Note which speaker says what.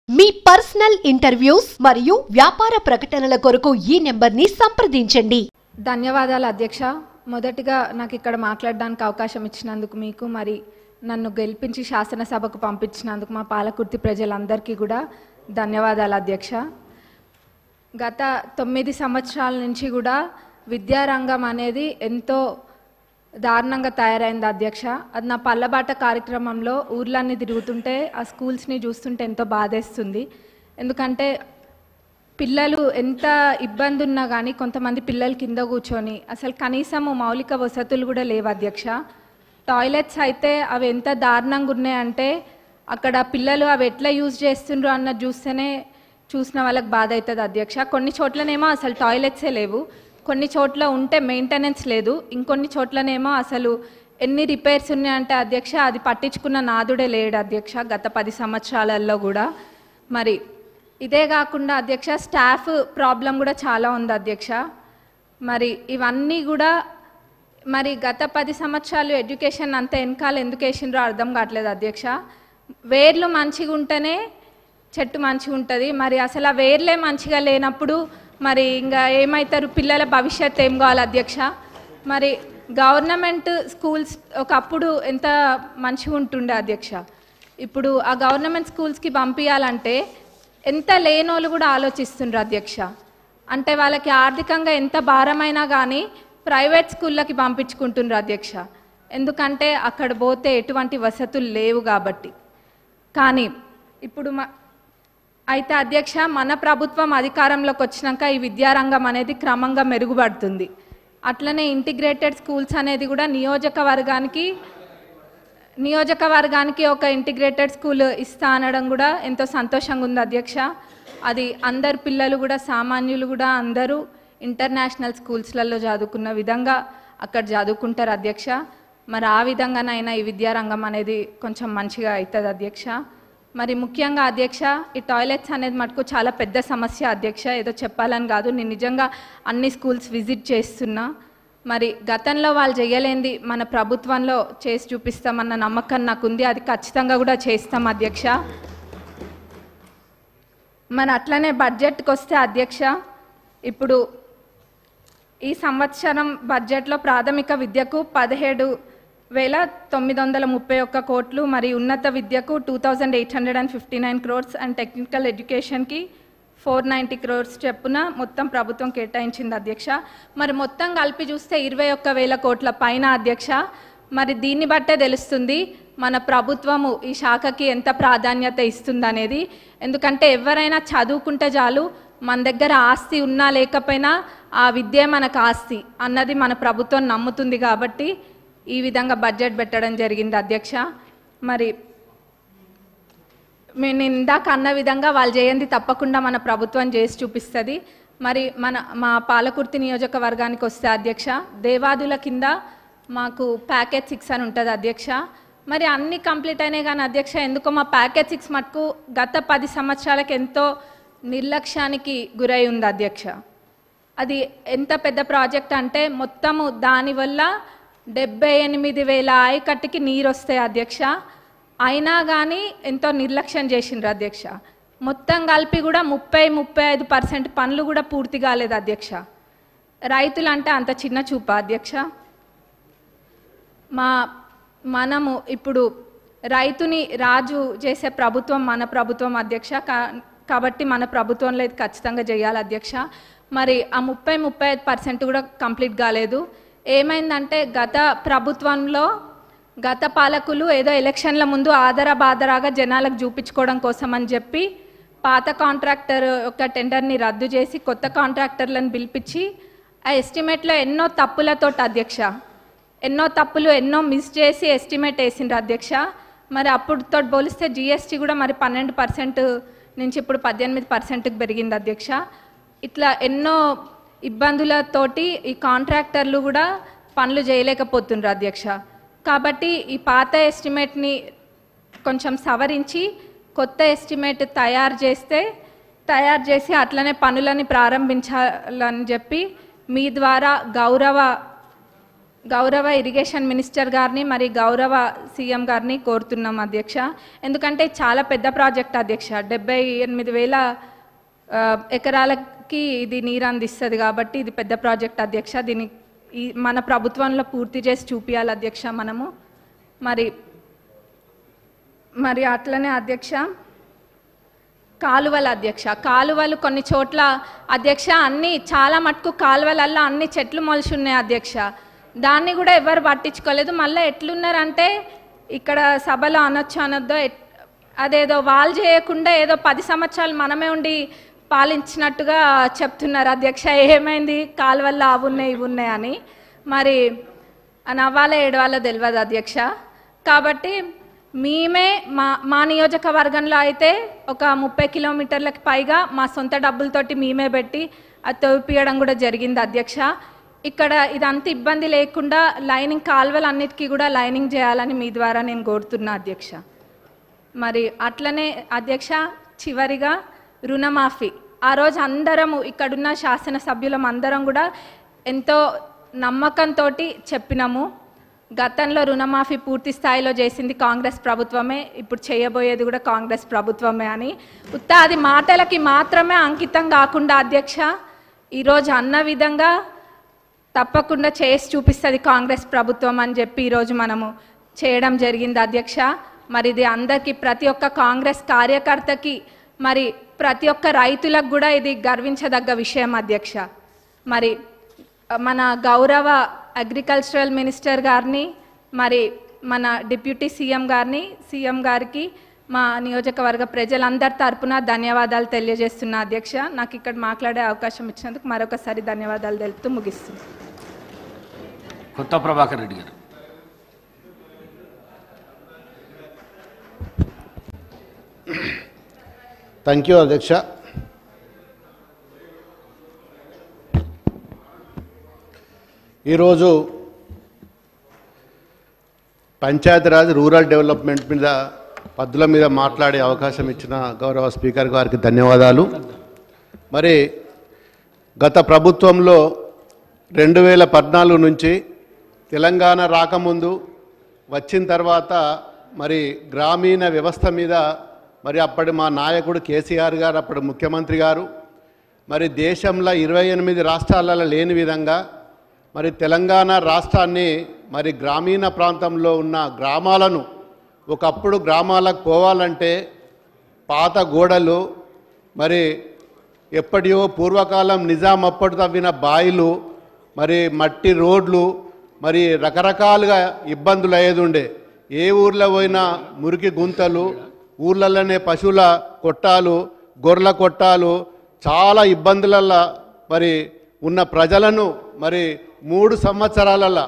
Speaker 1: మీ personal interviews మరియు వ్యాపార ప్రకటనల కొరకు ఈ నెంబర్ని సంప్రదించండి.
Speaker 2: ధన్యవాదాలు అధ్యక్ష. మొదటిగా నాకు ఇక్కడ మాట్లాడడానికి అవకాశం ఇచ్చినందుకు మీకు, మరి నన్ను గెలిపించి శాసనసభకు పంపించినందుకు మా పాలకుర్తి ప్రజలందరికీ కూడా ధన్యవాదాలు అధ్యక్ష. గత 9 సంవత్సరాల నుంచి కూడా విద్యారంగం అనేది ఎంతో దారుణంగా తయారైంది అధ్యక్ష. అది నా పల్లబాట కార్యక్రమంలో ఊర్లన్నీ తిరుగుతుంటే ఆ స్కూల్స్ని చూస్తుంటే ఎంతో బాధేస్తుంది. ఎందుకంటే పిల్లలు ఎంత ఇబ్బంది ఉన్నా కానీ కొంతమంది పిల్లలు కింద కూర్చొని అసలు కనీసము మౌలిక వసతులు కూడా లేవు అధ్యక్ష. టాయిలెట్స్ అయితే అవి ఎంత దారుణంగా ఉన్నాయంటే అక్కడ పిల్లలు అవి ఎట్లా యూజ్ చేస్తుండ్రు అన్నది చూస్తేనే చూసిన వాళ్ళకి బాధ అవుతుంది అధ్యక్ష. కొన్ని చోట్లనేమో అసలు టాయిలెట్సే లేవు, కొన్ని చోట్ల ఉంటే మెయింటెనెన్స్ లేదు, ఇంకొన్ని చోట్లనేమో అసలు ఎన్ని రిపేర్స్ ఉన్నాయంటే అధ్యక్ష అది పట్టించుకున్న నాదుడే లేడు అధ్యక్ష గత 10 సంవత్సరాలలో కూడా. మరి ఇదే కాకుండా అధ్యక్ష స్టాఫ్ ప్రాబ్లం కూడా చాలా ఉంది అధ్యక్ష. మరి ఇవన్నీ కూడా మరి గత 10 సంవత్సరాలు ఎడ్యుకేషన్ అంత వెనకాల ఎందుకు వేసిండ్రో అర్థం కావట్లేదు అధ్యక్ష. వేర్లు మంచిగా ఉంటేనే చెట్టు మంచిగా ఉంటుంది. మరి అసలు ఆ వేర్లే మంచిగా లేనప్పుడు మరి ఇంకా ఏమవుతారు, పిల్లల భవిష్యత్తు ఏం కావాలి అధ్యక్ష. మరి గవర్నమెంట్ స్కూల్స్ ఒకప్పుడు ఎంత మంచిగా ఉంటుండే అధ్యక్ష. ఇప్పుడు ఆ గవర్నమెంట్ స్కూల్స్కి పంపించాలంటే ఎంత లేనోళ్ళు కూడా ఆలోచిస్తుండ్రు అధ్యక్ష. అంటే వాళ్ళకి ఆర్థికంగా ఎంత భారమైనా కానీ ప్రైవేట్ స్కూళ్ళకి పంపించుకుంటుండ్రు అధ్యక్ష. ఎందుకంటే అక్కడ పోతే ఎటువంటి వసతులు లేవు కాబట్టి. కానీ ఇప్పుడు అయితే అధ్యక్ష మన ప్రభుత్వం అధికారంలోకి వచ్చినాక ఈ విద్యారంగం అనేది క్రమంగా మెరుగుపడుతుంది. అట్లనే ఇంటిగ్రేటెడ్ స్కూల్స్ అనేది కూడా నియోజకవర్గానికి ఒక ఇంటిగ్రేటెడ్ స్కూల్ ఇస్తా అనడం కూడా ఎంతో సంతోషంగా ఉంది అధ్యక్ష. అది అందరు పిల్లలు కూడా సామాన్యులు కూడా అందరూ ఇంటర్నేషనల్ స్కూల్స్లలో చదువుకున్న విధంగా అక్కడ చదువుకుంటారు అధ్యక్ష. మరి ఆ విధంగానైనా ఈ విద్యారంగం అనేది కొంచెం మంచిగా అవుతుంది అధ్యక్ష. మరి ముఖ్యంగా అధ్యక్ష ఈ టాయిలెట్స్ అనేది మటుకు చాలా పెద్ద సమస్య అధ్యక్ష. ఏదో చెప్పాలని కాదు, నేను నిజంగా అన్ని స్కూల్స్ విజిట్ చేస్తున్నా. మరి గతంలో వాళ్ళు చేయలేంది మన ప్రభుత్వంలో చేసి చూపిస్తామన్న నమ్మకం నాకు ఉంది. అది ఖచ్చితంగా కూడా చేస్తాం అధ్యక్ష. మరి అట్లనే బడ్జెట్కి వస్తే అధ్యక్ష, ఇప్పుడు ఈ సంవత్సరం బడ్జెట్లో ప్రాథమిక విద్యకు 17,931 కోట్లు, మరి ఉన్నత విద్యకు 2,859 crores అండ్ టెక్నికల్ ఎడ్యుకేషన్కి 490 crores చెప్పున మొత్తం ప్రభుత్వం కేటాయించింది అధ్యక్ష. మరి మొత్తం కలిపి చూస్తే 21,000 కోట్ల పైన అధ్యక్ష. మరి దీన్ని బట్టే తెలుస్తుంది మన ప్రభుత్వము ఈ శాఖకి ఎంత ప్రాధాన్యత ఇస్తుందనేది. ఎందుకంటే ఎవరైనా చదువుకుంటే చాలు, మన దగ్గర ఆస్తి ఉన్నా లేకపోయినా ఆ విద్య మనకు ఆస్తి అన్నది మన ప్రభుత్వం నమ్ముతుంది కాబట్టి ఈ విధంగా బడ్జెట్ పెట్టడం జరిగింది అధ్యక్ష. మరి నేను ఇందాక అన్న విధంగా వాళ్ళు చేయండి తప్పకుండా మన ప్రభుత్వం చేసి చూపిస్తుంది. మరి మా పాలకుర్తి నియోజకవర్గానికి వస్తే అధ్యక్ష, దేవాదుల కింద మాకు ప్యాకేజ్ 6 అని ఉంటుంది అధ్యక్ష. మరి అన్నీ కంప్లీట్ అయినాయి కానీ అధ్యక్ష ఎందుకో మా ప్యాకేజ్ 6 మటుకు గత 10 సంవత్సరాలకు ఎంతో నిర్లక్ష్యానికి గురై ఉంది అధ్యక్ష. అది ఎంత పెద్ద ప్రాజెక్ట్ అంటే మొత్తము దానివల్ల 78,000 ఆయకట్టుకి నీరు వస్తాయి అధ్యక్ష. అయినా కానీ ఎంతో నిర్లక్ష్యం చేసిండ్రు అధ్యక్ష. మొత్తం కలిపి కూడా 30-35% పనులు కూడా పూర్తి కాలేదు అధ్యక్ష. రైతులు అంటే అంత చిన్న చూప అధ్యక్ష. మనము ఇప్పుడు రైతుని రాజు చేసే ప్రభుత్వం మన ప్రభుత్వం అధ్యక్ష. కాబట్టి మన ప్రభుత్వంలో ఇది ఖచ్చితంగా చేయాలి అధ్యక్ష. మరి ఆ 30-35% కూడా కంప్లీట్ కాలేదు. ఏమైందంటే గత ప్రభుత్వంలో గత పాలకులు ఏదో ఎలక్షన్ల ముందు ఆదరాబాదరాగా జనాలకు చూపించుకోవడం కోసం అని చెప్పి పాత కాంట్రాక్టర్ యొక్క టెండర్ని రద్దు చేసి కొత్త కాంట్రాక్టర్లను పిలిపించి ఆ ఎస్టిమేట్లో ఎన్నో తప్పులతోటి అధ్యక్ష, ఎన్నో తప్పులు ఎన్నో మిస్ చేసి ఎస్టిమేట్ వేసిండ్రు అధ్యక్ష. మరి అప్పుడుతో పోలిస్తే జిఎస్టీ కూడా మరి 12% నుంచి ఇప్పుడు 18%కి పెరిగింది అధ్యక్ష. ఇట్లా ఎన్నో ఇబ్బందులతోటి ఈ కాంట్రాక్టర్లు కూడా పనులు చేయలేకపోతుండ్రు అధ్యక్ష. కాబట్టి ఈ పాత ఎస్టిమేట్ని కొంచెం సవరించి కొత్త ఎస్టిమేట్ తయారు చేసి అట్లనే పనులని ప్రారంభించాలని చెప్పి మీ ద్వారా గౌరవ గౌరవ ఇరిగేషన్ మినిస్టర్ గారిని మరి గౌరవ సీఎం గారిని కోరుతున్నాం అధ్యక్ష. ఎందుకంటే చాలా పెద్ద ప్రాజెక్ట్ అధ్యక్ష. 78,000 ఎకరాలకి ఇది నీరు అందిస్తుంది కాబట్టి ఇది పెద్ద ప్రాజెక్ట్ అధ్యక్ష. దీన్ని మన ప్రభుత్వంలో పూర్తి చేసి చూపించాలి అధ్యక్ష మనము. మరి అట్లనే అధ్యక్ష కాలువలు అధ్యక్ష, కాలువలు కొన్ని చోట్ల అధ్యక్ష అన్ని చాలా మటుకు కాలువలల్లో అన్ని చెట్లు మొలిచి ఉన్నాయి అధ్యక్ష. దాన్ని కూడా ఎవరు పట్టించుకోలేదు. మళ్ళీ ఎట్లున్నారంటే ఇక్కడ సభలో అనొచ్చు అనొద్దో అదేదో వాళ్ళు చేయకుండా ఏదో 10 సంవత్సరాలు మనమే ఉండి పాలించినట్టుగా చెప్తున్నారు అధ్యక్ష. ఏమైంది కాలువల్లో అవి ఉన్నాయి ఇవి ఉన్నాయి అని. మరి నవ్వాలో ఏడవాలో తెలియదు అధ్యక్ష. కాబట్టి మేమే మా నియోజకవర్గంలో అయితే ఒక 30 కిలోమీటర్లకు పైగా మా సొంత డబ్బులతోటి మేమే పెట్టి అది తవ్విపియడం కూడా జరిగింది అధ్యక్ష. ఇక్కడ ఇదంతా ఇబ్బంది లేకుండా లైనింగ్ కాలువలన్నిటికీ కూడా లైనింగ్ చేయాలని మీ ద్వారా నేను కోరుతున్నా అధ్యక్ష. మరి అట్లనే అధ్యక్ష చివరిగా రుణమాఫీ, ఆ రోజు అందరము ఇక్కడున్న శాసనసభ్యులం అందరం కూడా ఎంతో నమ్మకంతో చెప్పినాము. గతంలో రుణమాఫీ పూర్తి స్థాయిలో చేసింది కాంగ్రెస్ ప్రభుత్వమే, ఇప్పుడు చేయబోయేది కూడా కాంగ్రెస్ ప్రభుత్వమే అని. అది మాటలకి మాత్రమే అంకితం కాకుండా అధ్యక్ష ఈరోజు అన్న విధంగా తప్పకుండా చేసి చూపిస్తుంది కాంగ్రెస్ ప్రభుత్వం అని చెప్పి ఈరోజు మనము చేయడం జరిగింది అధ్యక్ష. మరి ఇది అందరికీ ప్రతి ఒక్క కాంగ్రెస్ కార్యకర్తకి మరి ప్రతి ఒక్క రైతులకు కూడా ఇది గర్వించదగ్గ విషయం అధ్యక్ష. మరి మన గౌరవ అగ్రికల్చరల్ మినిస్టర్ గారిని మరి మన డిప్యూటీ సీఎం గారికి మా నియోజకవర్గ ప్రజలందరి తరపున ధన్యవాదాలు తెలియజేస్తున్నా అధ్యక్ష. నాకు ఇక్కడ మాట్లాడే అవకాశం ఇచ్చినందుకు మరొకసారి ధన్యవాదాలు తెలుపుతూ ముగిస్తున్నాను.
Speaker 3: కొత్త ప్రభాకర్ రెడ్డి గారు.
Speaker 4: థ్యాంక్ యూ అధ్యక్ష. ఈరోజు పంచాయతీరాజ్ రూరల్ డెవలప్మెంట్ మీద పద్ధతుల మీద మాట్లాడే అవకాశం ఇచ్చిన గౌరవ స్పీకర్ గారికి ధన్యవాదాలు. మరి గత ప్రభుత్వంలో 2014 నుంచి తెలంగాణ రాకముందు వచ్చిన తర్వాత మరి గ్రామీణ వ్యవస్థ మీద మరి అప్పటి మా నాయకుడు కేసీఆర్ గారు, అప్పటి ముఖ్యమంత్రి గారు మరి దేశంలో 28 రాష్ట్రాలలో లేని విధంగా మరి తెలంగాణ రాష్ట్రాన్ని మరి గ్రామీణ ప్రాంతంలో ఉన్న గ్రామాలను, ఒకప్పుడు గ్రామాలకు పోవాలంటే పాత గోడలు, మరి ఎప్పటియో పూర్వకాలం నిజాం అప్పటి తవ్విన బాయిలు, మరి మట్టి రోడ్లు, మరి రకరకాలుగా ఇబ్బందులు అయ్యేది ఉండే. ఏ ఊర్లో పోయినా మురికి గుంతలు, ఊర్లలోనే పశువుల కొట్టాలు, గొర్రెల కొట్టాలు, చాలా ఇబ్బందులలో మరి ఉన్న ప్రజలను మరి 3 సంవత్సరాలలో